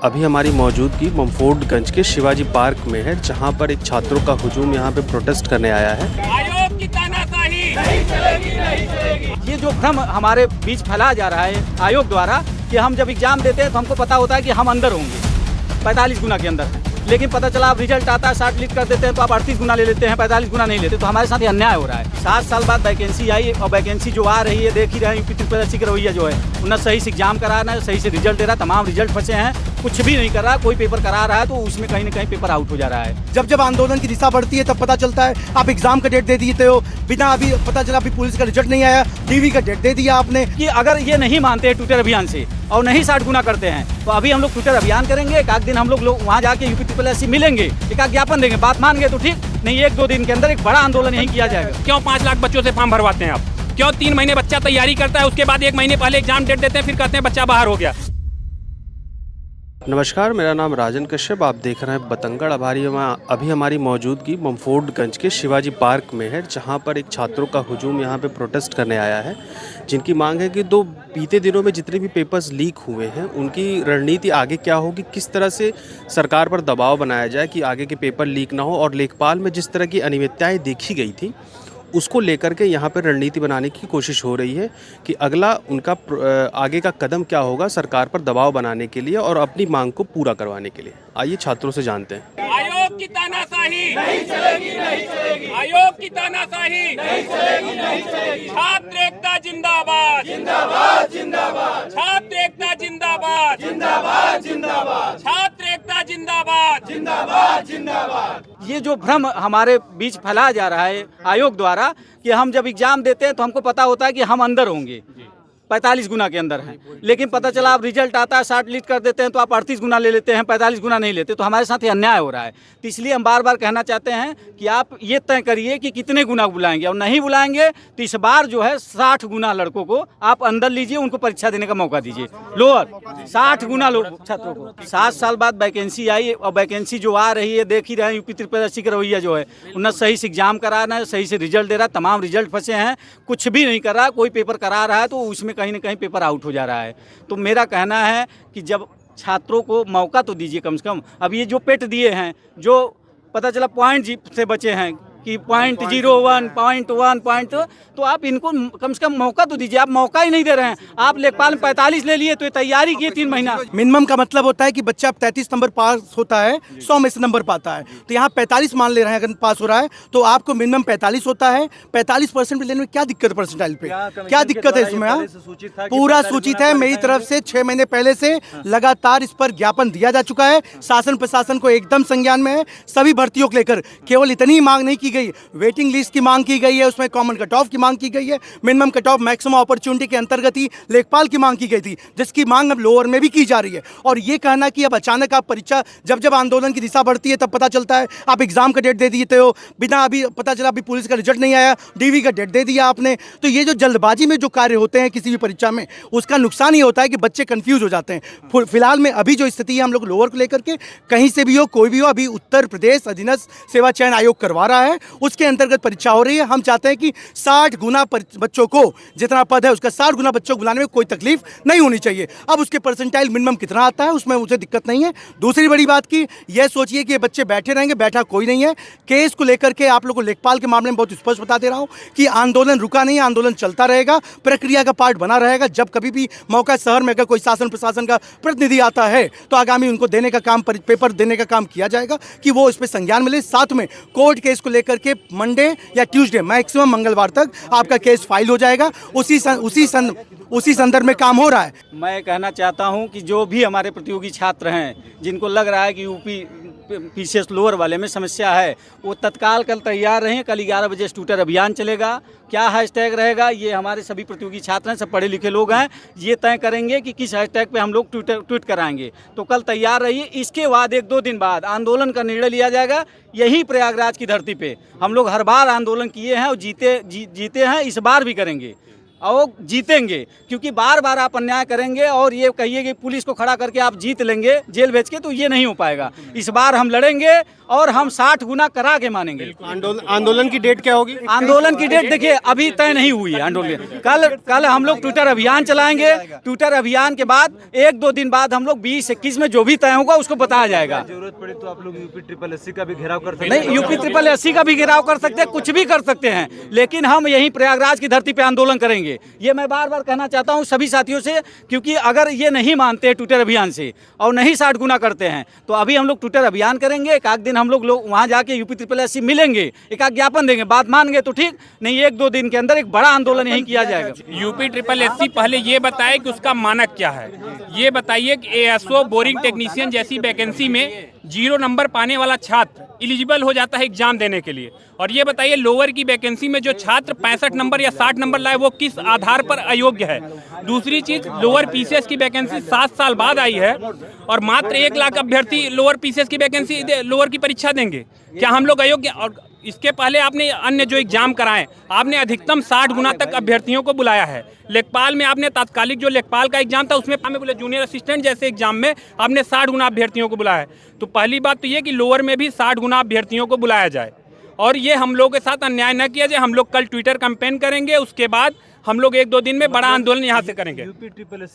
अभी हमारी मौजूदगी ममफोर्डगंज के शिवाजी पार्क में है, जहां पर एक छात्रों का हुजूम यहां पे प्रोटेस्ट करने आया है। आयोग की तानाशाही नहीं चलेगी, नहीं चलेगी। ये जो भ्रम हमारे बीच फैलाया जा रहा है आयोग द्वारा कि हम जब एग्जाम देते हैं तो हमको पता होता है कि हम अंदर होंगे 45 गुना के अंदर है, लेकिन पता चला आप रिजल्ट आता है 60 लिख कर देते हैं तो आप 38 गुना ले लेते हैं, 45 गुना नहीं लेते। तो हमारे साथ ये अन्याय हो रहा है। 7 साल बाद वैकेंसी आई और वैकेंसी जो आ रही है देख ही रहे हैं, यूपी त्रिपुरा का रवैया जो है उन्हें सही से एग्जाम करा रहा है, सही से रिजल्ट दे रहा है, तमाम रिजल्ट फंसे हैं, कुछ भी नहीं कर रहा। कोई पेपर करा रहा है तो उसमें कहीं ना कहीं पेपर आउट हो जा रहा है। जब जब आंदोलन की दिशा बढ़ती है तब पता चलता है आप एग्जाम का डेट दे देते हो, बिना अभी पता चला अभी पुलिस का रिजल्ट नहीं आया, डीवी का डेट दे दिया आपने। कि अगर ये नहीं मानते हैं ट्विटर अभियान से और नहीं 60 गुना करते हैं तो अभी हम लोग ट्विटर अभियान करेंगे। एक आध दिन हम लोग वहाँ जाके यूपी त्रिपुरा से मिलेंगे, एक आध ज्ञापन देंगे, बात मान गए तो ठीक, नहीं 1-2 दिन के अंदर एक बड़ा आंदोलन यही किया जाएगा। क्यों 5 लाख बच्चों से फॉर्म भरवाते हैं आप? क्यों 3 महीने बच्चा तैयारी करता है, उसके बाद 1 महीने पहले एग्जाम डेट देते हैं, फिर कहते हैं बच्चा बाहर हो गया। नमस्कार, मेरा नाम राजन कश्यप, आप देख रहे हैं बतंगड़। अभी हमारी मौजूदगी ममफोर्डगंज के शिवाजी पार्क में है, जहां पर एक छात्रों का हुजूम यहां पे प्रोटेस्ट करने आया है, जिनकी मांग है कि बीते दिनों में जितने भी पेपर्स लीक हुए हैं उनकी रणनीति आगे क्या होगी, किस तरह से सरकार पर दबाव बनाया जाए कि आगे के पेपर लीक ना हो। और लेखपाल में जिस तरह की अनियमितताएँ देखी गई थी उसको लेकर के यहाँ पर रणनीति बनाने की कोशिश हो रही है कि अगला उनका आगे का कदम क्या होगा सरकार पर दबाव बनाने के लिए और अपनी मांग को पूरा करवाने के लिए। आइए छात्रों से जानते हैं। आयोग की तानाशाही नहीं चलेगी, नहीं चलेगी। आयोग की तानाशाही नहीं चलेगी, नहीं चलेगी। छात्र एकता जिंदाबाद, जिंदाबाद, जिंदाबाद, छात्र एकता जिंदाबाद, जिंदाबाद, जिंदाबाद, छात्र एकता जिंदाबाद, जिंदाबाद, जिंदाबाद। ये जो भ्रम हमारे बीच फैलाया जा रहा है आयोग द्वारा कि हम जब एग्जाम देते हैं तो हमको पता होता है कि हम अंदर होंगे 45 गुना के अंदर हैं, लेकिन पता चला आप रिजल्ट आता है 60 लिख कर देते हैं तो आप 38 गुना ले लेते हैं, 45 गुना नहीं लेते। तो हमारे साथ ये अन्याय हो रहा है। तो इसलिए हम बार बार कहना चाहते हैं कि आप ये तय करिए कि कितने गुना बुलाएंगे, और नहीं बुलाएंगे तो इस बार जो है 60 गुना लड़कों को आप अंदर लीजिए, उनको परीक्षा देने का मौका दीजिए। लोअर 60 गुना लोग छात्रों को। 7 साल बाद वैकेंसी आई और वैकेंसी जो आ रही है देख ही रहे हैं, यूपी त्रिपुरा का रवैया जो है उन्हें सही से एग्जाम करा रहा है, सही से रिजल्ट दे रहा है, तमाम रिजल्ट फंसे हैं, कुछ भी नहीं कर रहा। कोई पेपर करा रहा है तो उसमें कहीं ना कहीं पेपर आउट हो जा रहा है। तो मेरा कहना है कि जब छात्रों को मौका तो दीजिए कम से कम। अब ये जो पेट दिए हैं, जो पता चला पॉइंट से बचे हैं कि 0.01 पॉइंट, तो आप इनको कम से कम मौका तो दीजिए। आप मौका ही नहीं दे रहे हैं। आप लेखपाल में 45 ले लिए तो ये तैयारी किए 3 महीना। मिनिमम का मतलब होता है कि बच्चा 33 नंबर पास होता है, 100 में से नंबर पाता है, तो यहाँ 45 मान ले रहे हैं। अगर पास हो रहा है तो आपको मिनिमम 45 होता है। 45% लेने में क्या दिक्कत है? परसेंटाइल पे क्या दिक्कत है इसमें? पूरा सूचित है। मेरी तरफ से 6 महीने पहले से लगातार इस पर ज्ञापन दिया जा चुका है। शासन प्रशासन को एकदम संज्ञान में है। सभी भर्तियों को लेकर केवल इतनी ही मांग नहीं की गई, वेटिंग लिस्ट की मांग की गई है, उसमें कॉमन कट ऑफ की मांग की गई है, minimum cut off maximum opportunity के अंतर्गत ही लेखपाल की मांग की गई थी, जिसकी मांग अब लोअर में भी की जा रही है। और ये कहना कि अब अचानक आप परीक्षा, जब जब आंदोलन की दिशा बढ़ती है तब पता चलता है आप एग्जाम का डेट दे देते हो, बिना अभी पता चला अभी पुलिस का रिजल्ट नहीं आया, डीवी का डेट दे दिया आपने। तो ये जो जल्दबाजी में जो कार्य होते हैं किसी भी परीक्षा में, उसका नुकसान ये होता है कि बच्चे कंफ्यूज हो जाते हैं। फिलहाल में अभी जो स्थिति है हम लोग लोअर को लेकर के, कहीं से भी हो, कोई भी हो, अभी उत्तर प्रदेश अधीनस्थ सेवा चयन आयोग करवा रहा है, उसके अंतर्गत परीक्षा हो रही है। हम चाहते हैं कि 60 गुना बच्चों को, जितना पद है उसका 60 गुना बच्चों को बुलाने में कोई तकलीफ नहीं होनी चाहिए। अब उसके परसेंटाइल मिनिमम कितना आता है उसमें मुझे दिक्कत नहीं है। दूसरी बड़ी बात की यह सोचिए कि ये बच्चे बैठे रहेंगे, बैठा कोई नहीं है। केस को लेकर के आप लोगों को लेखपाल के मामले में बहुत स्पष्ट बता दे रहा हूं कि आंदोलन रुका नहीं, आंदोलन चलता रहेगा, प्रक्रिया का पार्ट बना रहेगा। जब कभी भी मौका शहर में अगर कोई शासन प्रशासन का प्रतिनिधि आता है तो आगामी उनको देने का काम, पेपर देने का काम किया जाएगा कि वो इस पर संज्ञान मिले। साथ में कोर्ट केस को लेकर के मंडे या ट्यूसडे, मैक्सिमम मंगलवार तक आपका केस फाइल हो जाएगा। उसी संदर्भ में काम हो रहा है। मैं कहना चाहता हूं कि जो भी हमारे प्रतियोगी छात्र हैं, जिनको लग रहा है कि यूपी पीसीएस लोअर वाले में समस्या है, वो तत्काल कल तैयार रहें। कल 11 बजे ट्विटर अभियान चलेगा। क्या हैशटैग रहेगा, ये हमारे सभी प्रतियोगी छात्र हैं, सब पढ़े लिखे लोग हैं, ये तय करेंगे कि किस हैशटैग पे हम लोग ट्वीट कराएंगे। तो कल तैयार रहिए। इसके बाद 1-2 दिन बाद आंदोलन का निर्णय लिया जाएगा। यही प्रयागराज की धरती पे हम लोग हर बार आंदोलन किए हैं और जीते हैं, इस बार भी करेंगे। और जीतेंगे, क्योंकि बार बार आप अन्याय करेंगे और ये कहिए कि पुलिस को खड़ा करके आप जीत लेंगे जेल भेज के, तो ये नहीं हो पाएगा। इस बार हम लड़ेंगे और हम 60 गुना करा के मानेंगे। आंदोलन की डेट क्या होगी? आंदोलन की डेट देखिए अभी तय नहीं हुई है। आंदोलन कल हम लोग ट्विटर अभियान चलाएंगे। ट्विटर अभियान के बाद 1-2 दिन बाद हम लोग 20-21 में जो भी तय होगा उसको बताया जाएगा। जरूरत पड़ी तो आप लोग यूपी का भी घेराव कर सकते हैं। नहीं, यूपी का भी घेराव कर सकते हैं, कुछ भी कर सकते हैं, लेकिन हम यहीं प्रयागराज की धरती पे आंदोलन करेंगे। ये मैं बार बार कहना चाहता हूं सभी साथियों से, क्योंकि अगर ये नहीं मानते ट्विटर अभियान से और नहीं 60 गुना करते हैं तो अभी हम लोग ट्विटर अभियान करेंगे। एक आध दिन हम लोग वहां जाके यूपी मिलेंगे, एक आध ज्ञापन देंगे, बात मान गए तो ठीक, नहीं 1-2 दिन के अंदर एक बड़ा आंदोलन यहीं किया जाएगा। यूपी पहले ये बताए कि उसका मानक क्या है। ये बताइए कि एएसओ बोरिंग टेक्नीशियन जैसी वैकेंसी में 0 नंबर पाने वाला छात्र एलिजिबल हो जाता है एग्जाम देने के लिए। और ये बताइए लोअर की वैकेंसी में जो छात्र 65 नंबर या 60 नंबर लाए वो किस आधार पर अयोग्य है। दूसरी चीज, लोअर पीसीएस की वैकेंसी 7 साल बाद आई है और मात्र 1 लाख अभ्यर्थी लोअर पीसीएस की वैकेंसी लोअर की परीक्षा देंगे। क्या हम लोग अयोग्य? और इसके पहले आपने अन्य जो एग्जाम कराए, आपने अधिकतम 60 गुना तक अभ्यर्थियों को बुलाया है। लेखपाल में आपने तात्कालिक जो लेखपाल का एग्जाम था उसमें बोले जूनियर असिस्टेंट जैसे एग्जाम में आपने 60 गुना अभ्यर्थियों को बुलाया है। तो पहली बात तो ये कि लोअर में भी 60 गुना अभ्यर्थियों को बुलाया जाए और ये हम लोग के साथ अन्याय न किया जाए। हम लोग कल ट्विटर कैंपेन करेंगे, उसके बाद हम लोग 1-2 दिन में बड़ा आंदोलन यहाँ से करेंगे। यूपी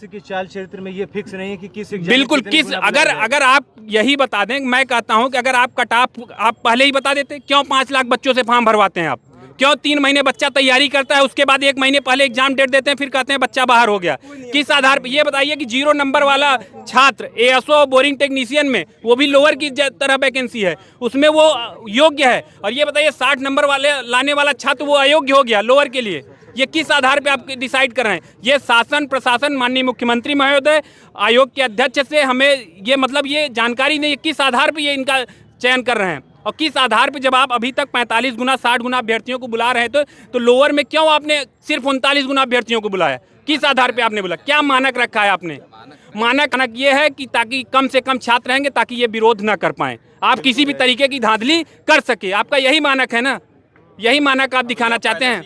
की चाल चरित्र में ये फिक्स नहीं है कि किस बिल्कुल किस अगर आप यही बता दें, मैं कहता हूँ कि अगर आप कट ऑफ आप पहले ही बता देते, क्यों 5 लाख बच्चों से फॉर्म भरवाते हैं आप? क्यों 3 महीने बच्चा तैयारी करता है, उसके बाद 1 महीने पहले एग्जाम डेट देते हैं, फिर कहते हैं बच्चा बाहर हो गया? किस आधार पर? ये बताइए कि 0 नंबर वाला छात्र एएसओ बोरिंग टेक्नीशियन में, वो भी लोअर की तरह वैकेंसी है, उसमें वो योग्य है। और ये बताइए 60 नंबर वाले लाने वाला छात्र वो अयोग्य हो गया लोअर के लिए। ये किस आधार पे आप डिसाइड कर रहे हैं? ये शासन प्रशासन माननीय मुख्यमंत्री महोदय आयोग के अध्यक्ष से हमें ये मतलब ये जानकारी नहीं है किस आधार पे ये इनका चयन कर रहे हैं और किस आधार पे। जब आप अभी तक 45 गुना 60 गुना अभ्यर्थियों को बुला रहे हैं तो लोअर में क्यों आपने सिर्फ 39 गुना अभ्यर्थियों को बुलाया? किस आधार पे आपने बुलाया? क्या मानक रखा है आपने? मानक ये है कि ताकि कम से कम छात्र रहेंगे ताकि ये विरोध ना कर पाए, आप किसी भी तरीके की धांधली कर सके। आपका यही मानक है ना? यही मानक आप दिखाना चाहते हैं?